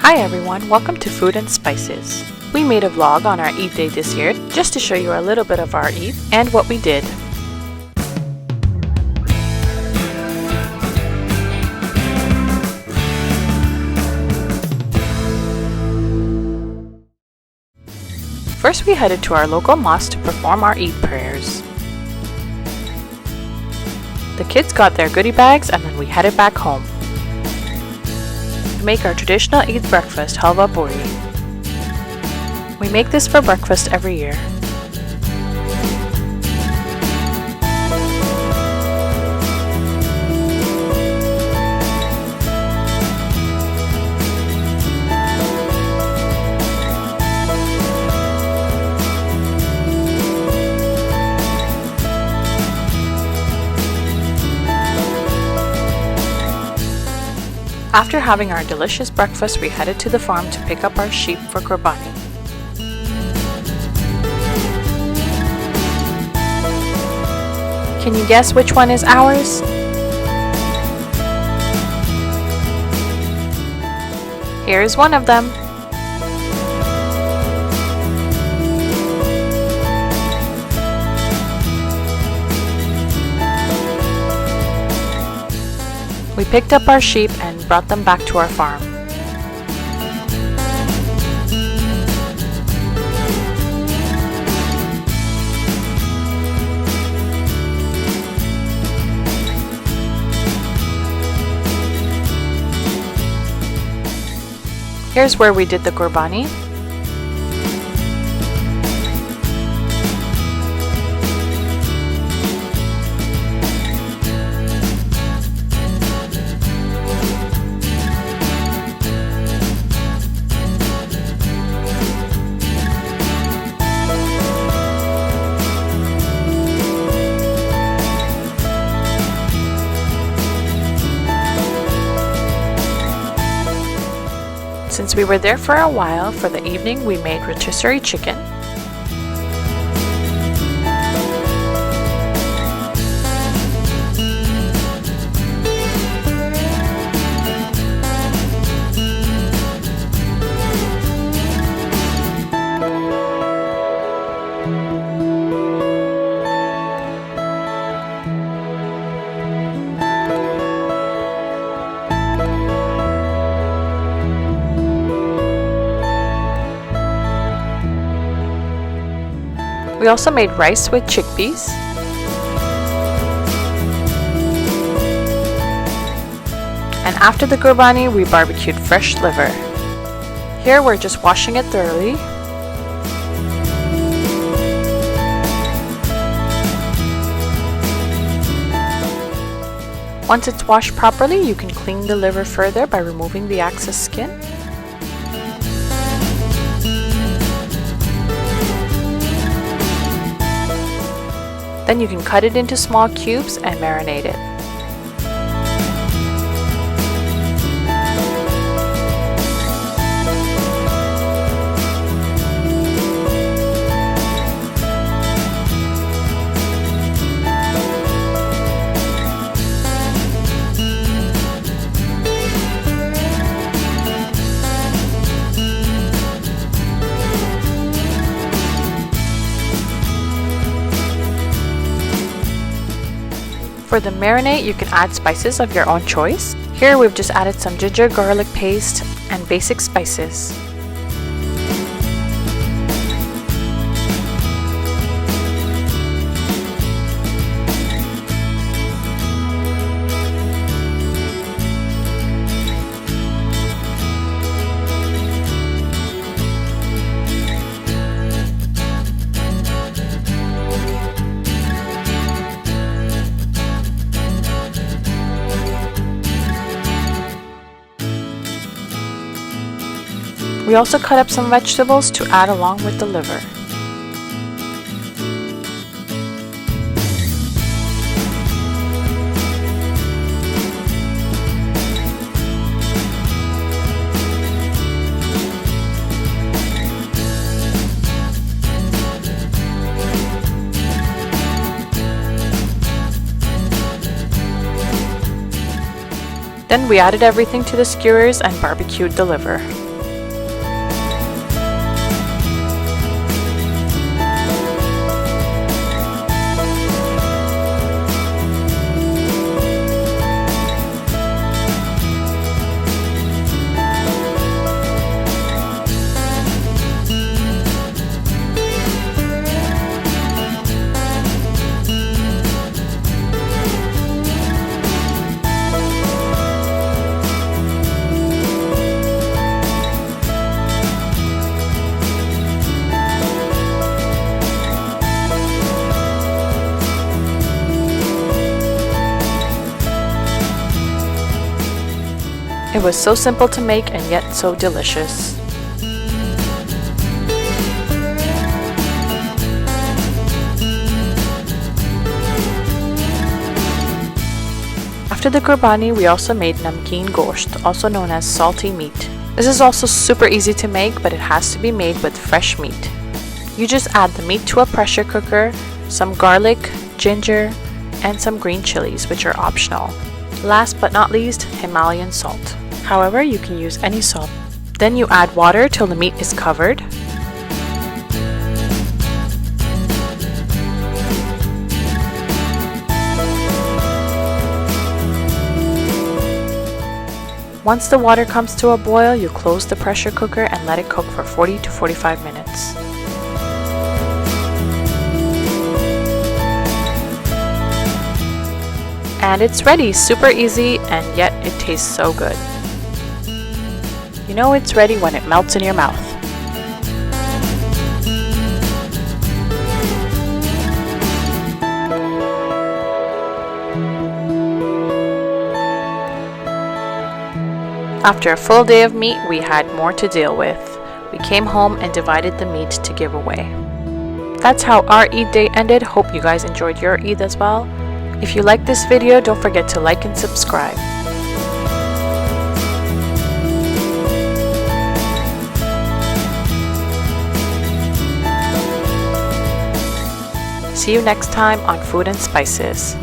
Hi everyone, welcome to Food and Spices. We made a vlog on our Eid day this year just to show you a little bit of our Eid and what we did. First we headed to our local mosque to perform our Eid prayers. The kids got their goodie bags and then we headed back home. Make our traditional Eid breakfast, halwa puri. We make this for breakfast every year. After having our delicious breakfast, we headed to the farm to pick up our sheep for Qurbani. Can you guess which one is ours? Here is one of them. We picked up our sheep and brought them back to our farm. Here's where we did the Qurbani. Since we were there for a while, for the evening we made rotisserie chicken, we also made rice with chickpeas, and after the Qurbani we barbecued fresh liver. Here we're just washing it thoroughly. Once it's washed properly, you can clean the liver further by removing the excess skin. Then you can cut it into small cubes and marinate it. For the marinade, you can add spices of your own choice. Here we've just added some ginger garlic paste and basic spices. We also cut up some vegetables to add along with the liver. Then we added everything to the skewers and barbecued the liver. It was so simple to make and yet so delicious. After the Qurbani, we also made Namkeen Gosht, also known as salty meat. This is also super easy to make, but it has to be made with fresh meat. You just add the meat to a pressure cooker, some garlic, ginger, and some green chilies, which are optional. Last but not least, Himalayan salt. However, you can use any salt. Then you add water till the meat is covered. Once the water comes to a boil, you close the pressure cooker and let it cook for 40 to 45 minutes. And it's ready, super easy, and yet it tastes so good. You know it's ready when it melts in your mouth. After a full day of meat, we had more to deal with. We came home and divided the meat to give away. That's how our Eid day ended. Hope you guys enjoyed your Eid as well. If you like this video, don't forget to like and subscribe. See you next time on Food and Spices.